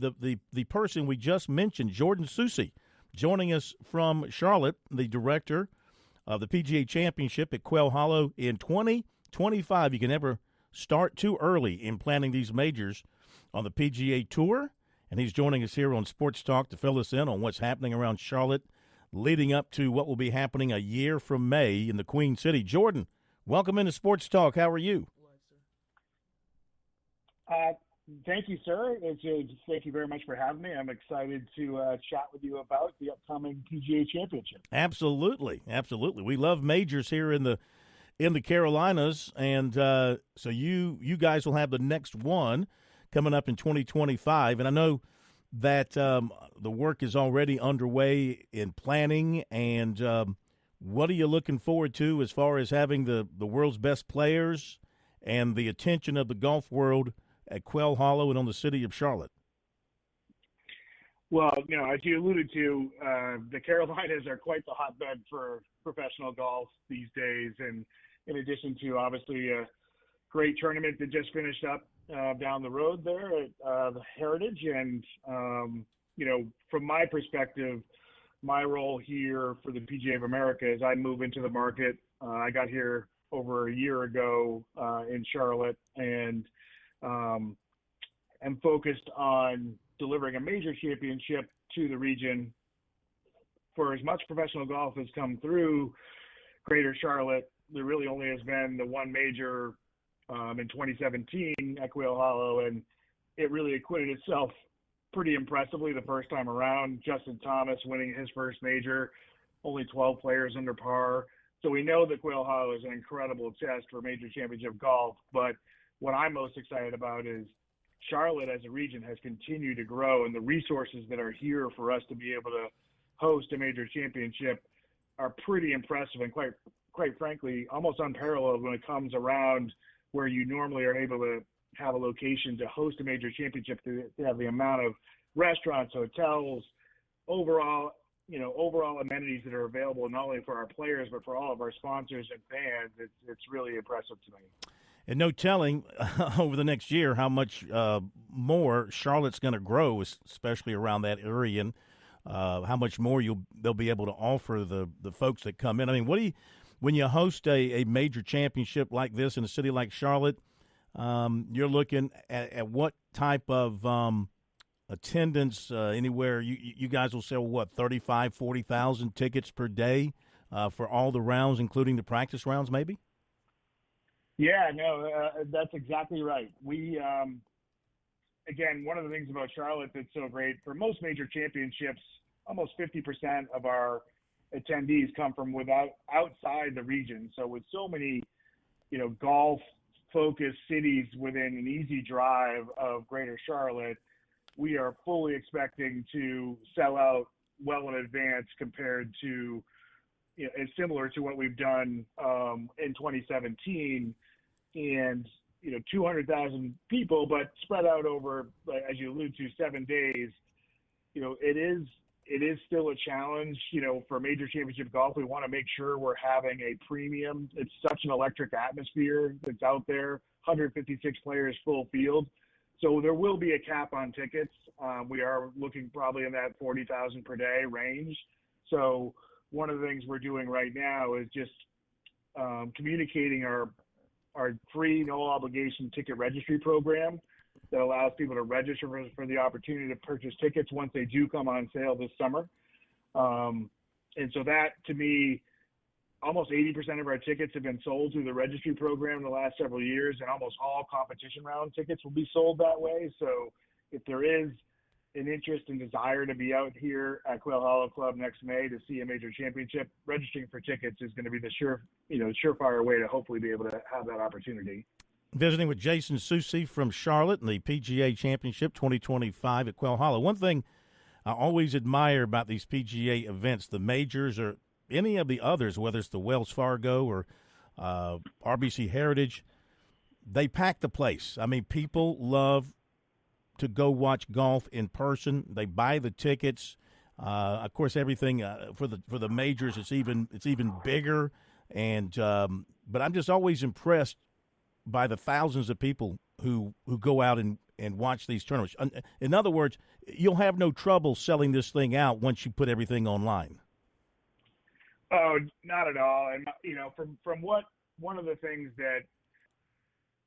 the person we just mentioned, Jordan Soucy, joining us from Charlotte, the director of the PGA Championship at Quail Hollow in 2025. You can never start too early in planning these majors on the PGA Tour, and he's joining us here on Sports Talk to fill us in on what's happening around Charlotte leading up to what will be happening a year from May in the Queen City. Jordan, welcome into Sports Talk. How are you? Thank you, sir. Thank you very much for having me. I'm excited to chat with you about the upcoming PGA Championship. Absolutely. We love majors here in the Carolinas, and so you guys will have the next one coming up in 2025. And I know that the work is already underway in planning. And what are you looking forward to as far as having the world's best players and the attention of the golf world at Quail Hollow and on the city of Charlotte? Well, as you alluded to, the Carolinas are quite the hotbed for professional golf these days. And in addition to, obviously, a great tournament that just finished up down the road there at the Heritage. And, from my perspective, my role here for the PGA of America as I move into the market, I got here over a year ago in Charlotte, and am focused on delivering a major championship to the region. For as much professional golf has come through Greater Charlotte, there really only has been the one major in 2017 at Quail Hollow, and it really acquitted itself pretty impressively the first time around. Justin Thomas winning his first major, only 12 players under par. So we know that Quail Hollow is an incredible test for major championship golf, but what I'm most excited about is Charlotte as a region has continued to grow, and the resources that are here for us to be able to host a major championship are pretty impressive and quite frankly, almost unparalleled when it comes around where you normally are able to have a location to host a major championship, to have the amount of restaurants, hotels, overall amenities that are available not only for our players but for all of our sponsors and fans. It's really impressive to me. And no telling over the next year how much more Charlotte's going to grow, especially around that area, and how much more they'll be able to offer the folks that come in. I mean, when you host a major championship like this in a city like Charlotte, you're looking at what type of attendance anywhere? You guys will sell, 35,000, 40,000 tickets per day for all the rounds, including the practice rounds, maybe? Yeah, no, that's exactly right. We, again, one of the things about Charlotte that's so great, for most major championships, almost 50% of our attendees come from outside the region. So with so many, golf-focused cities within an easy drive of Greater Charlotte, we are fully expecting to sell out well in advance compared to, it's similar to what we've done in 2017, and 200,000 people, but spread out over, as you allude to, 7 days. It is still a challenge. For major championship golf, we want to make sure we're having a premium. It's such an electric atmosphere that's out there. 156 players, full field. So there will be a cap on tickets. We are looking probably in that 40,000 per day range. So one of the things we're doing right now is just communicating our free, no obligation ticket registry program that allows people to register for the opportunity to purchase tickets once they do come on sale this summer. And so that, to me, almost 80% of our tickets have been sold through the registry program in the last several years, and almost all competition round tickets will be sold that way. So if there is an interest and desire to be out here at Quail Hollow Club next May to see a major championship, registering for tickets is going to be the surefire way to hopefully be able to have that opportunity. Visiting with Jason Soucy from Charlotte and the PGA Championship 2025 at Quail Hollow. One thing I always admire about these PGA events, the majors or any of the others, whether it's the Wells Fargo or RBC Heritage, they pack the place. I mean, people love to go watch golf in person. They buy the tickets. Of course, everything for the majors it's even bigger. And but I'm just always impressed by the thousands of people who go out and and watch these tournaments. In other words, you'll have no trouble selling this thing out once you put everything online. Oh, not at all. And from what one of the things that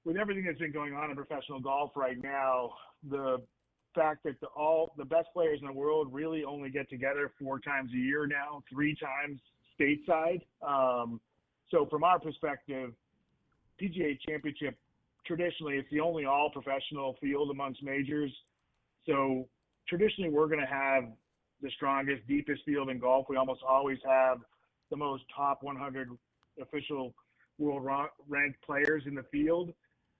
with everything that's been going on in professional golf right now, the fact that all the best players in the world really only get together 4 times a year now, 3 times stateside. So from our perspective, PGA Championship, traditionally, it's the only all-professional field amongst majors. So traditionally, we're going to have the strongest, deepest field in golf. We almost always have the most top 100 official world-ranked players in the field.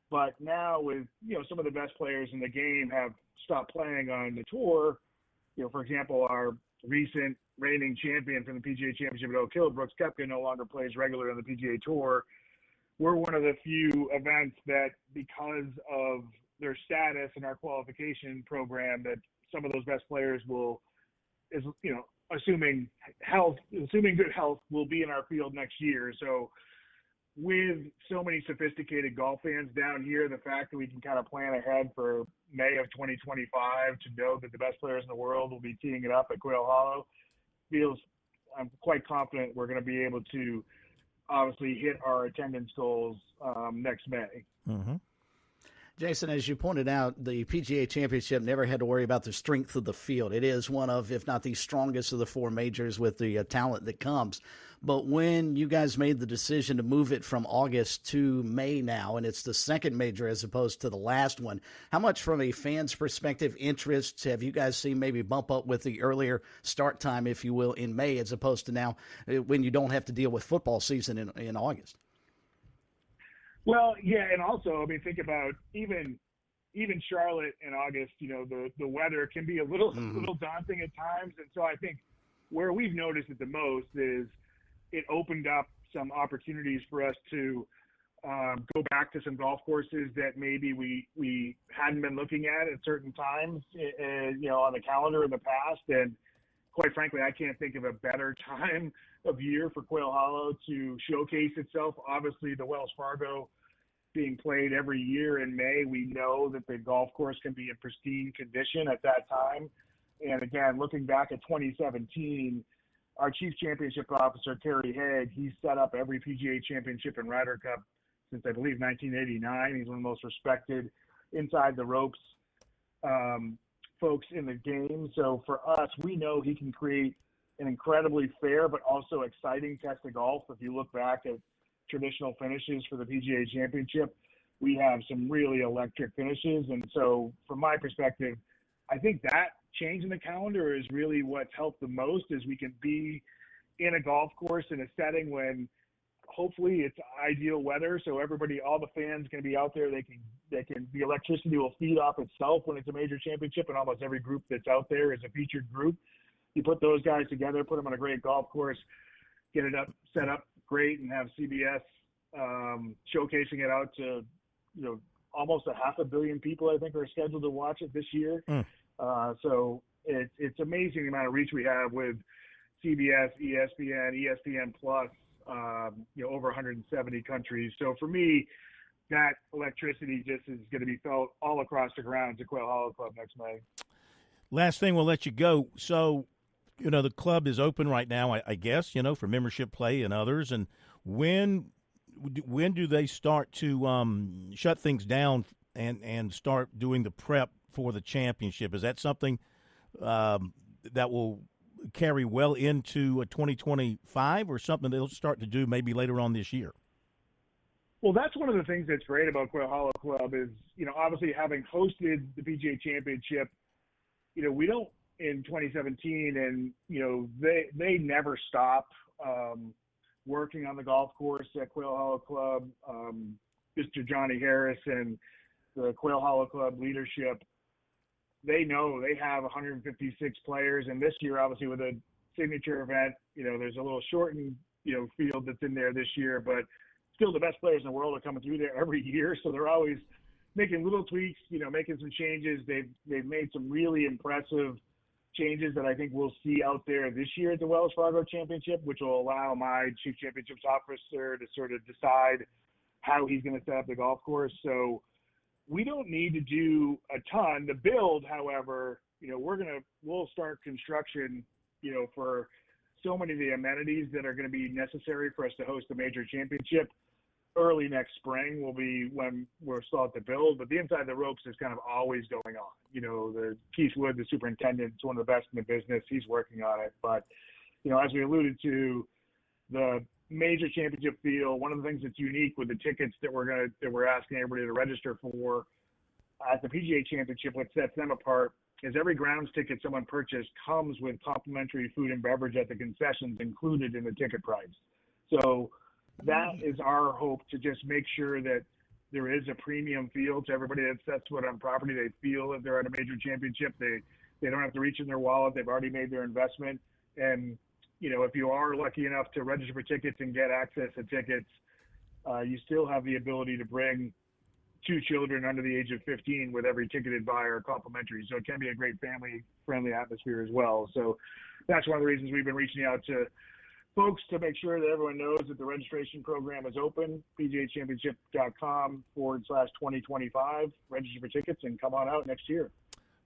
But now with, some of the best players in the game have stopped playing on the tour, for example, our recent reigning champion from the PGA Championship at Oak Hill, Brooks Koepka, no longer plays regularly on the PGA Tour. We're one of the few events that, because of their status in our qualification program, that some of those best players assuming good health, will be in our field next year. So with so many sophisticated golf fans down here, the fact that we can kind of plan ahead for May of 2025 to know that the best players in the world will be teeing it up at Quail Hollow I'm quite confident we're going to be able to obviously hit our attendance goals next May. Mm-hmm. Jason, as you pointed out, the PGA Championship never had to worry about the strength of the field. It is one of, if not the strongest of the 4 majors with the talent that comes. But when you guys made the decision to move it from August to May now, and it's the second major as opposed to the last one, how much from a fan's perspective interest have you guys seen maybe bump up with the earlier start time, if you will, in May as opposed to now when you don't have to deal with football season in August? Well, yeah, and also, think about even Charlotte in August. The weather can be a little daunting at times, and so I think where we've noticed it the most is it opened up some opportunities for us to go back to some golf courses that maybe we hadn't been looking at certain times, on the calendar in the past. And quite frankly, I can't think of a better time of year for Quail Hollow to showcase itself. Obviously, the Wells Fargo being played every year in May, we know that the golf course can be in pristine condition at that time. And again, looking back at 2017, our Chief Championship Officer, Terry Haig, he set up every PGA Championship and Ryder Cup since, I believe, 1989. He's one of the most respected inside the ropes folks in the game. So for us, we know he can create an incredibly fair but also exciting test of golf. If you look back at traditional finishes for the PGA Championship, we have some really electric finishes. And so from my perspective, I think that change in the calendar is really what's helped the most, is we can be in a golf course in a setting when hopefully it's ideal weather. So everybody, all the fans can be out there. The electricity will feed off itself when it's a major championship, and almost every group that's out there is a featured group. You put those guys together, put them on a great golf course, get it set up great, and have CBS showcasing it out to, almost 500 million people, I think, are scheduled to watch it this year. So it's amazing the amount of reach we have with CBS, ESPN Plus, over 170 countries. So for me, that electricity just is going to be felt all across the grounds at Quail Hollow Club next May. Last thing, we'll let you go. So, the club is open right now, I guess, for membership play and others. And when do they start to shut things down and start doing the prep for the championship? Is that something that will carry well into 2025, or something they'll start to do maybe later on this year? Well, that's one of the things that's great about Quail Hollow Club is, obviously having hosted the PGA Championship, we don't in 2017, and, they never stop working on the golf course at Quail Hollow Club. Mr. Johnny Harris and the Quail Hollow Club leadership, they know they have 156 players. And this year, obviously, with a signature event, there's a little shortened, field that's in there this year, but still the best players in the world are coming through there every year. So they're always making little tweaks, making some changes. They've made some really impressive changes that I think we'll see out there this year at the Wells Fargo Championship, which will allow my Chief Championships Officer to sort of decide how he's going to set up the golf course. So we don't need to do a ton. The build, however, we'll start construction, for so many of the amenities that are going to be necessary for us to host the major championship. Early next spring will be when we'll start the build, but the inside of the ropes is kind of always going on. The Keith Wood, the superintendent, is one of the best in the business. He's working on it. But, as we alluded to, the major championship field, one of the things that's unique with the tickets that we're asking everybody to register for at the PGA Championship, what sets them apart is every grounds ticket someone purchased comes with complimentary food and beverage at the concessions included in the ticket price. So that is our hope, to just make sure that there is a premium feel to everybody that sets foot on property. They feel that they're at a major championship. They don't have to reach in their wallet. They've already made their investment. And, if you are lucky enough to register for tickets and get access to tickets, you still have the ability to bring 2 children under the age of 15 with every ticketed buyer complimentary. So it can be a great family-friendly atmosphere as well. So that's one of the reasons we've been reaching out to folks, to make sure that everyone knows that the registration program is open. PGAchampionship.com/2025. Register for tickets and come on out next year.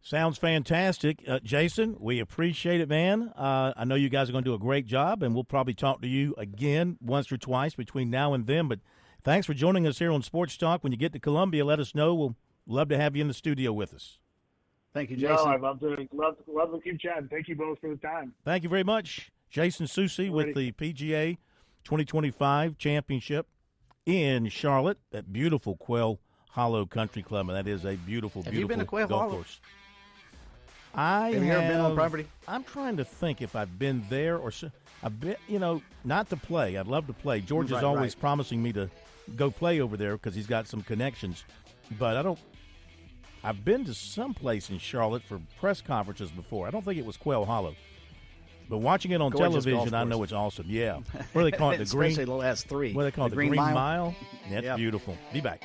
Sounds fantastic. Jason, we appreciate it, man. I know you guys are going to do a great job, and we'll probably talk to you again once or twice between now and then. But thanks for joining us here on Sports Talk. When you get to Columbia, let us know. We'll love to have you in the studio with us. Thank you, Jason. No, I'd love to keep chatting. Thank you both for the time. Thank you very much. Jason Soucy with the PGA 2025 Championship in Charlotte at beautiful Quail Hollow Country Club, and that is a beautiful, Have you been to Quail golf Hollow? course. Have you ever been on property? I'm trying to think if I've been there or I've been, not to play. I'd love to play. George is always promising me to go play over there because he's got some connections, but I've been to some place in Charlotte for press conferences before. I don't think it was Quail Hollow. But watching it on television, I know it's awesome. Yeah. What do they call it? The green, especially the last 3. What do they call it? The Green Mile? That's beautiful. Be back.